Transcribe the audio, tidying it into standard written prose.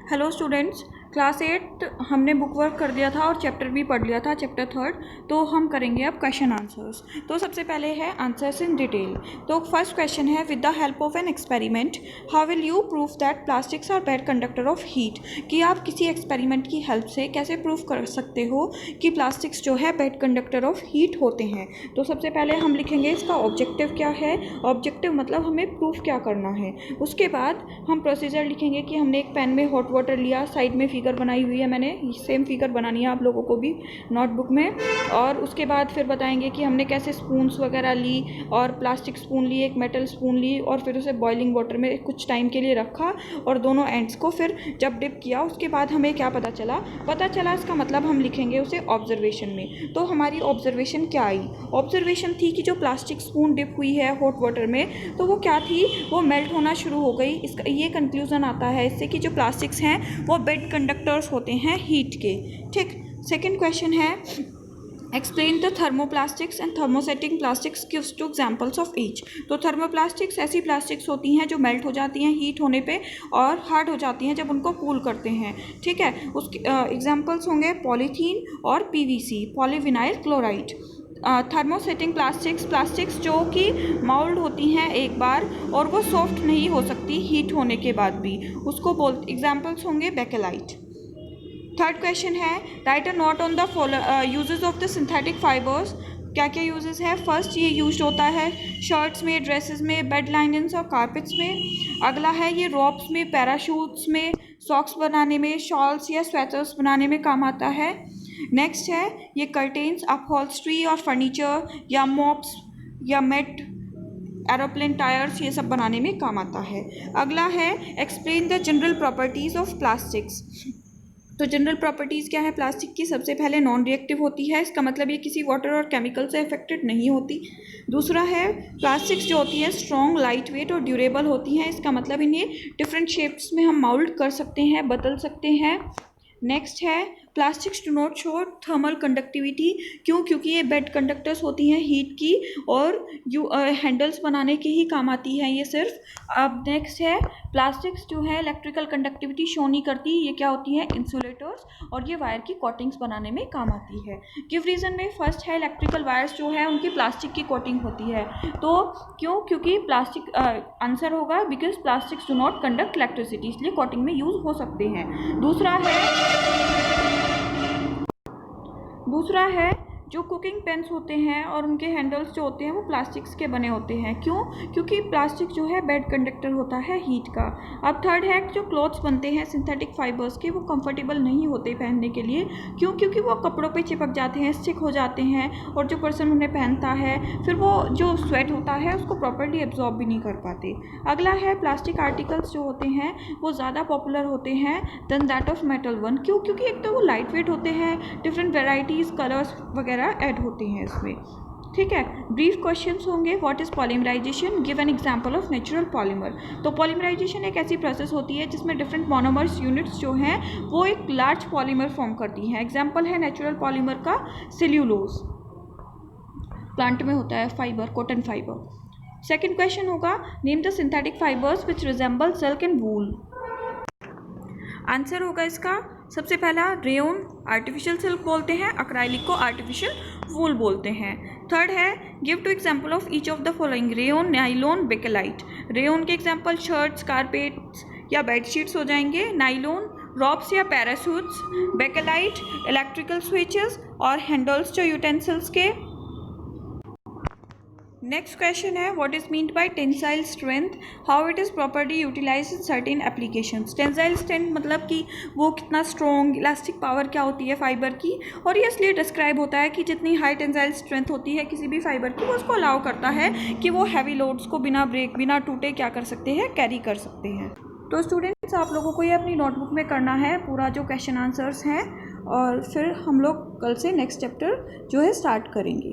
Hello students, class 8 हमने book work कर दिया था और चैप्टर भी पढ़ लिया था, चैप्टर 3। तो हम करेंगे अब क्वेश्चन आंसर्स। तो सबसे पहले है आंसर्स इन डिटेल। तो फर्स्ट क्वेश्चन है, with the help of an experiment how will you prove that plastics are bad conductor of heat. कि आप किसी एक्सपेरिमेंट की हेल्प से कैसे प्रूव कर सकते हो कि प्लास्टिक्स जो है बैड कंडक्टर ऑफ हीट होते हैं। तो सबसे पहले हम लिखेंगे इसका ऑब्जेक्टिव क्या है। ऑब्जेक्टिव मतलब हमें प्रूफ क्या करना है। उसके बाद हम प्रोसीजर लिखेंगे कि हमने एक पेन में हॉट वाटर लिया, साइड में फिगर बनाई हुई है, मैंने सेम फिगर बनानी है आप लोगों को भी नोटबुक में। और उसके बाद फिर बताएंगे कि हमने कैसे स्पून्स वगैरह ली, और प्लास्टिक स्पून ली, एक मेटल स्पून ली, और फिर उसे बॉइलिंग वाटर में कुछ टाइम के लिए रखा और दोनों एंड्स को फिर जब डिप किया उसके बाद हमें क्या पता चला इसका मतलब हम लिखेंगे उसे ऑब्जर्वेशन में। तो हमारी ऑब्जर्वेशन क्या आई? ऑब्जर्वेशन थी कि जो प्लास्टिक स्पून डिप हुई है हॉट वाटर में तो वो क्या थी, वो मेल्ट होना शुरू हो गई। इसका ये कंक्लूजन आता है इससे कि जो प्लास्टिक्स हैं वो बेड कंडक्टर्स होते हैं हीट के। ठीक। सेकंड क्वेश्चन है, explain the thermoplastics and thermosetting plastics gives two examples of each. तो थर्मोप्लास्टिक्स ऐसी प्लास्टिक्स होती हैं जो मेल्ट हो जाती हैं हीट होने पे और हार्ड हो जाती हैं जब उनको कूल करते हैं। ठीक है, उसके एग्जाम्पल्स होंगे पॉलीथीन और PVC, polyvinyl chloride. Thermosetting plastics जो कि माउल्ड होती हैं एक बार और वो सॉफ्ट नहीं हो सकती हीट होने के बाद भी, उसको एग्जाम्पल्स होंगे बेकेलाइट। थर्ड क्वेश्चन है, right a note on the uses of the synthetic fibres. क्या क्या यूजेस है? फर्स्ट, ये यूज होता है शर्ट्स में, ड्रेसेस में, बेड लाइनिंग्स और कारपेट्स में। अगला है ये रॉप्स में, पैराशूट्स में, सॉक्स बनाने में, शॉल्स या स्वेटर्स बनाने में काम आता है। नेक्स्ट है ये कर्टेन्स, अपहोल्स्ट्री और फर्नीचर या मॉप्स या मेट, एरोप्लेन टायर्स, ये सब बनाने में काम आता है। अगला है explain the general properties of plastics. तो जनरल प्रॉपर्टीज़ क्या है प्लास्टिक की? सबसे पहले नॉन रिएक्टिव होती है, इसका मतलब ये किसी वाटर और केमिकल से अफेक्टेड नहीं होती। दूसरा है प्लास्टिक्स जो होती है स्ट्रॉन्ग, लाइट वेट और ड्यूरेबल होती हैं, इसका मतलब इन्हें डिफरेंट शेप्स में हम माउल्ड कर सकते हैं, बदल सकते हैं। नेक्स्ट है plastics do not show thermal conductivity. क्यों? क्योंकि ये बेड कंडक्टर्स होती हैं हीट की और हैंडल्स बनाने के ही काम आती है ये सिर्फ। अब नेक्स्ट है प्लास्टिक्स जो है इलेक्ट्रिकल कंडक्टिविटी शो नहीं करती, ये क्या होती है? इंसुलेटर्स, और ये वायर की कोटिंग्स बनाने में काम आती है। गिव रीज़न में फर्स्ट है इलेक्ट्रिकल वायर्स जो है उनकी प्लास्टिक की कोटिंग होती है। तो क्यों? क्योंकि प्लास्टिक आंसर होगा because plastics do not conduct electricity, इसलिए कोटिंग में यूज हो सकते हैं। दूसरा है जो कुकिंग पेन्स होते हैं और उनके हैंडल्स जो होते हैं वो प्लास्टिक्स के बने होते हैं। क्यों? क्योंकि प्लास्टिक जो है बेड कंडक्टर होता है हीट का। अब थर्ड है जो क्लॉथ्स बनते हैं सिंथेटिक फाइबर्स के, वो कंफर्टेबल नहीं होते पहनने के लिए। क्यों? क्योंकि वो कपड़ों पे चिपक जाते हैं, स्टिक हो जाते हैं, और जो पर्सन उन्हें पहनता है फिर वो जो स्वेट होता है उसको प्रॉपरली एब्जॉर्ब भी नहीं कर पाते। अगला है प्लास्टिक आर्टिकल्स जो होते हैं वो ज़्यादा पॉपुलर होते हैं than that of metal one. क्यों? क्योंकि एक तो वो लाइट वेट होते हैं, डिफरेंट वेराइटीज़, कलर्स वगैरह ऐड होते हैं इसमें। ठीक है, ब्रीफ क्वेश्चंस होंगे। What is polymerisation? Give an example of natural polymer. तो पॉलीमराइजेशन एक ऐसी प्रोसेस होती है जिसमें डिफरेंट मोनोमर्स यूनिट्स जो हैं वो एक लार्ज पॉलीमर फॉर्म करती हैं। एग्जांपल है नेचुरल पॉलीमर का सेल्यूलोज, प्लांट में होता है fibre, cotton fibre. Second question होगा, name the synthetic fibres which resemble silk and wool. Answer होगा इसका सबसे पहला रेयन, आर्टिफिशियल सिल्क बोलते हैं, अक्राइलिक को आर्टिफिशियल वूल बोलते हैं। थर्ड है give two example of each of the following, rayon, nylon, bakelite. Rayon के एग्जांपल शर्ट्स, कारपेट्स या बेडशीट्स हो जाएंगे। नाइलॉन रॉप्स या पैराशूट्स, बेकेलाइट इलेक्ट्रिकल स्विचेस और हैंडल्स जो यूटेंसिल्स के। नेक्स्ट क्वेश्चन है, what is meant by tensile strength, how it is properly utilise in certain applications. Tensile strength मतलब कि वो कितना स्ट्रॉन्ग, इलास्टिक पावर क्या होती है फाइबर की, और ये इसलिए डिस्क्राइब होता है कि जितनी हाई टेंसाइल स्ट्रेंथ होती है किसी भी फाइबर की वो उसको अलाउ करता है कि वो हैवी लोड्स को बिना ब्रेक, बिना टूटे क्या कर सकते हैं, कैरी कर सकते हैं। तो स्टूडेंट्स आप लोगों को ये अपनी नोटबुक में करना है पूरा जो क्वेश्चन आंसर्स हैं, और फिर हम लोग कल से नेक्स्ट चैप्टर जो है स्टार्ट करेंगे।